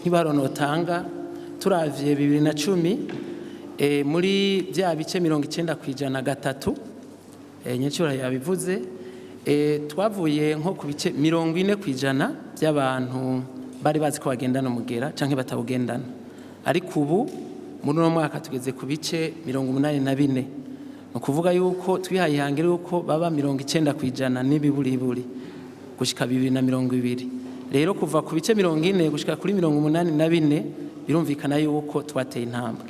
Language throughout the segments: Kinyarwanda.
nk'ibaronotanga turavye 2010 muri bya bice 90% gatatu nyecyura yabivuze twavuye nko ku bice 40% by'abantu bari bazi ko bagendana umugera canke batawugendana ariko ubu muri no mwaka tugeze ku bice 84 no kuvuga yuko twihaye ihangire yuko baba 90% n'ibiburiburi gushika 2020 rero kuva ku bice 40 gushika kuri 84 birumvikana yuko twateye intambwe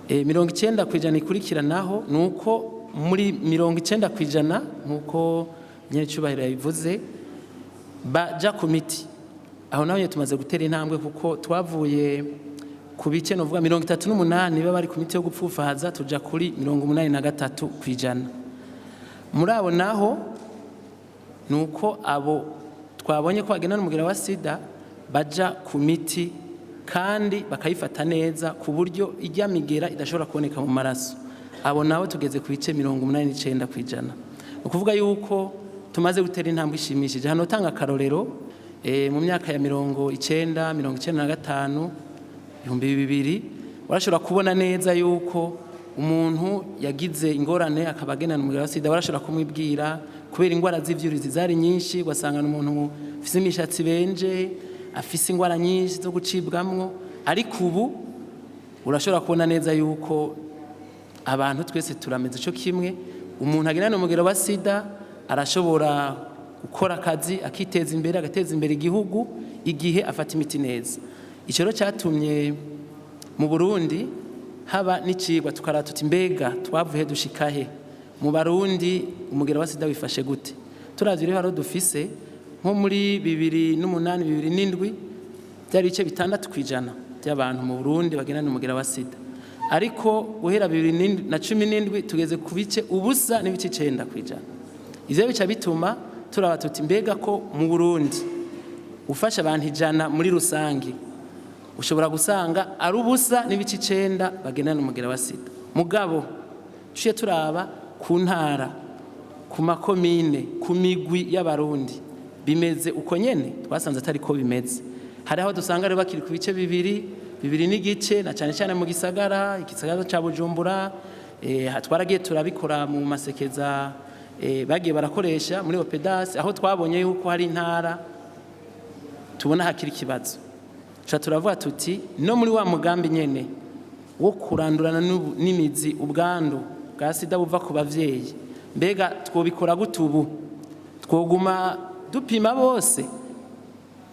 90% ikurikiranaho nuko muri 90% nkuko nyecyubahiro yabivuze baja ku miti aho naho tumaze gutera intambwe kuko twavuye ku bice novuga 38 baba bari ku miti yo gupfufahaza tuja kuri 83%. Muri abo naho nuko abo twabonye ko bagenda n'umugera wa sida baja ku miti kandi bakayifata neza ku buryo ijya migera idashobora kuboneka mu maraso. Abo naho tugeze ku bice 89%. Ukuvuga yuko tumaze gutera intambwe ishimishije. Hano tanga karorero mu myaka ya 90, 95, 2000 warashobora kubona neza yuko umuntu yagize ingorane akabagena n'umugera wa sida warashobora kumwibwira kubera ingwara z'ivyurizi zari nyinshi wasangana umuntu afise imishatsi benje afise ingwara nyinshi zo gucibwamwo ariko ubu urashobora kubona neza yuko abantu twese turameze cyo kimwe umuntu agena n'umugera wa sida arashobora gukora akazi akiteza imbere agateza imbere igihugu igihe afata imiti neza. Icyo cyatumye mu Burundi haba n'icigwa tukaratuta imbega twavuye dushikahe mu Barundi umugera wa sida wifashe gute. Turavye rero dufise nko muri 2008 2007 byari bice 6% by'abantu mu Burundi bagena n'umugera wa sida ariko guhera 2017 tugeze ku bice ubusa n'ibice 9%. Ivyo bica bituma turabatuta imbega ko mu Burundi ufasha abantu 100 muri rusangi ushobora gusanga ari ubusa n'ibice 9 bagena n'umugera wa sida. Mugabo ciye turaba ku ntara ku makomine ku migwi y'abarundi bimeze uko nyene twasanze atari ko bimeze. Hari aho dusanga rero bakiri ku bice 2 n'igice na cyane cyane mu gisagara ca Bujumbura twaragiye turabikora mu masekeza bagiye barakoresha muri OPEDAS aho twabonye yuko hari intara tubona hakiri kibazo turavuga tuti no muri wa mugambi nyene wo kurandurana n'imizi ubwandu bwa sida buva ku bavyeyi mbega twobikora gutubu twoguma dupima bose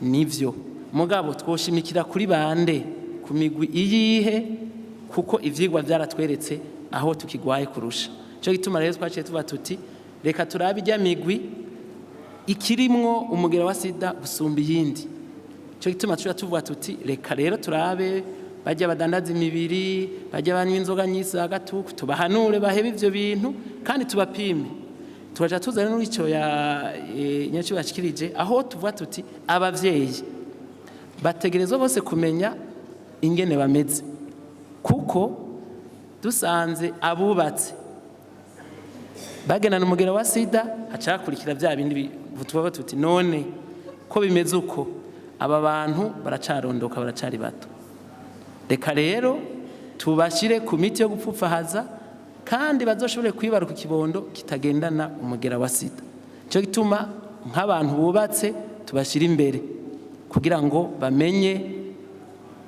nivyo mugabo twoshimikira kuri bande ku migwi iyihe kuko ivyigwa byaratweretse aho tukigwaye kurusha. Cyo gituma rero twaciye tuva tuti reka turabe ijya migwi ikirimwo umugera wa sida gusumba yindi. Cyo gituma tuvuga tuti reka rero turabe bajya badandaza imibiri bajya banywa inzoga nyinshi agatuku tubahanure bahebe ivyo bintu kandi tubapime. Turaja tuzana n'icyo ya nyacyo bashikirije aho tuvuga tuti abavyeyi bategerezwa bose kumenya ingene bameze kuko dusanze abubatse bagena n'umugera wa sida acakurikira bya bindi tuvuga tuti none ko bimeze uko aba bantu baracarondoka baracari bato. Reka rero tubashire ku miti yo gupfufahaza kandi bazoshobore kwibaruka kibondo kitagendana umugera wa sida. Cyo gituma nk'abantu bubatse tubashira imbere kugira ngo bamenye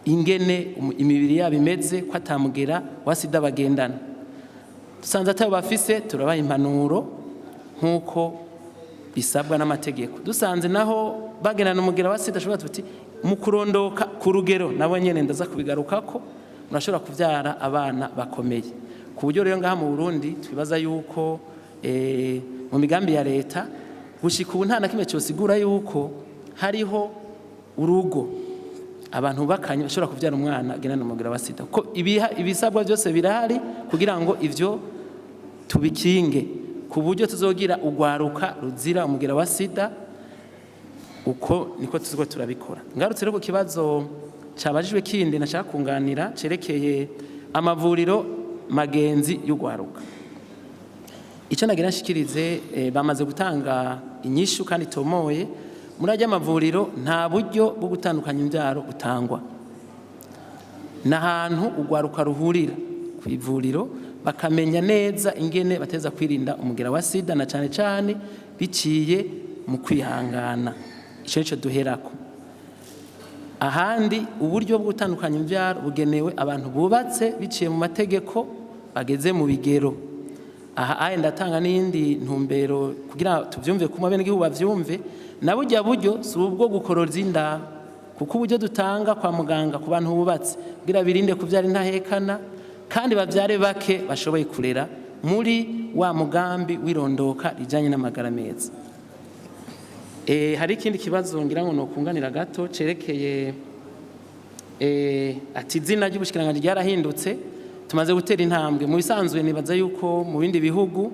ingene imibiri yabo imeze ko atamugera wa sida bagendana. Dusanze atabo bafise turabaha impanuro nkuko bisabwa n'amategeko. Dusanze naho bagena n'umugera wa sida ashobora tuti mu kurondoka ku rugero nabo nyene ndaza kubigarukako murashobora kuvyara abana bakomeye. Ku buryo rero ngaha mu Burundi twibaza yuko mu migambi ya leta gushika ubu nta na kimwe cyosigura yuko hariho urugo abantu bakanye bashobora kuvyara umwana agena n'umugera wa sida ko ibisabwa byose birahari kugira ngo ivyo tubikinge ku buryo tuzogira ugwaruka ruzira umugera wa sida uko niko tuzigo turabikora. Ngarutse rero ku kibazo cabajijwe kindi nashaka kunganira cerekeye amavuriro magenzi y'ugwaruka. Icyo nagira nshikirize bamaze gutanga inyishu kandi tomoye muri ajya amavuriro nta buryo bwo gutandukanya imbyaro utangwa. n'ahantu ugwaruka ruhurira ku ivuriro bakamenya neza ingene bateza kwirinda umugera wa sida na cyane cyane biciye mu kwihangana. Ico nico duherako. Ahandi uburyo bwo gutandukanya imbyaro bugenewe abantu bubatse biciye mu mategeko bageze mu bigero. Aha ndatanga n'indi ntumbero kugira tuvyumve kuma bene gihugu bavyumve, na burya buryo si ubwo gukoroza inda, kuko uburyo dutanga kwa muganga ku bantu bubatse kugira birinde kuvyara intahekana kandi bavyare bake bashoboye kurera muri wa mugambi wirondoka rijanye n'amagara meza. Hari ikindi kibazo ngira ngo nokunganira gato cerekeye ati izina ry'ubushikiranganje ryarahindutse, tumaze gutera intambwe. Mu bisanzwe nibaza yuko mu bindi bihugu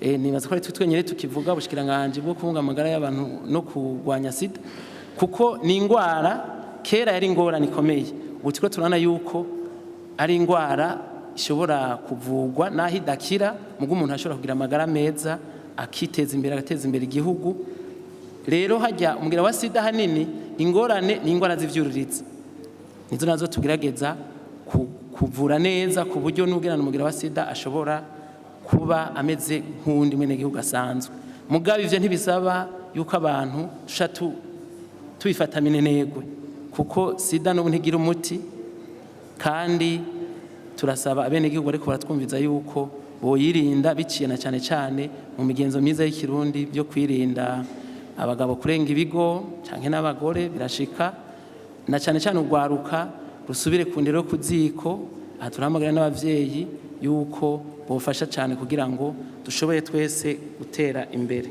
nibaza ko ari twenyere tukivuga ubushikiranganje bwo kubunga amagara y'abantu no kurwanya sida, kuko ni ingwara kera yari ingorane ikomeye. Ubu turiko turana yuko ari ingwara ishobora kuvugwa naho idakira, mugo umuntu ashobora kugira amagara meza akiteza imbere agateza imbere igihugu. Rero hajya umugera wa sida hanini ingorane ni ingwara z'ivyuririzi, nizo nazo tugerageza kuvura neza ku buryo n'ubwirana umugera wa sida ashobora kuba ameze nk'undi mwene gihugu asanzwe. Mugabe ivyo ntibisaba yuko abantu tubifata minenegwe, kuko sida n'ubu ntigira umuti, kandi turasaba abene gihugu ariko baratwumviza yuko boyirinda biciye na cyane cyane mu migenzo myiza y'ikirundi byo kwirinda abagabo kurenga ibigo canke n'abagore birashika, na cyane cyane ugwaruka rusubire ku ndero ku ziko. Aha turahamagara n'abavyeyi yuko bofasha cyane kugira ngo dushoboye twese gutera imbere.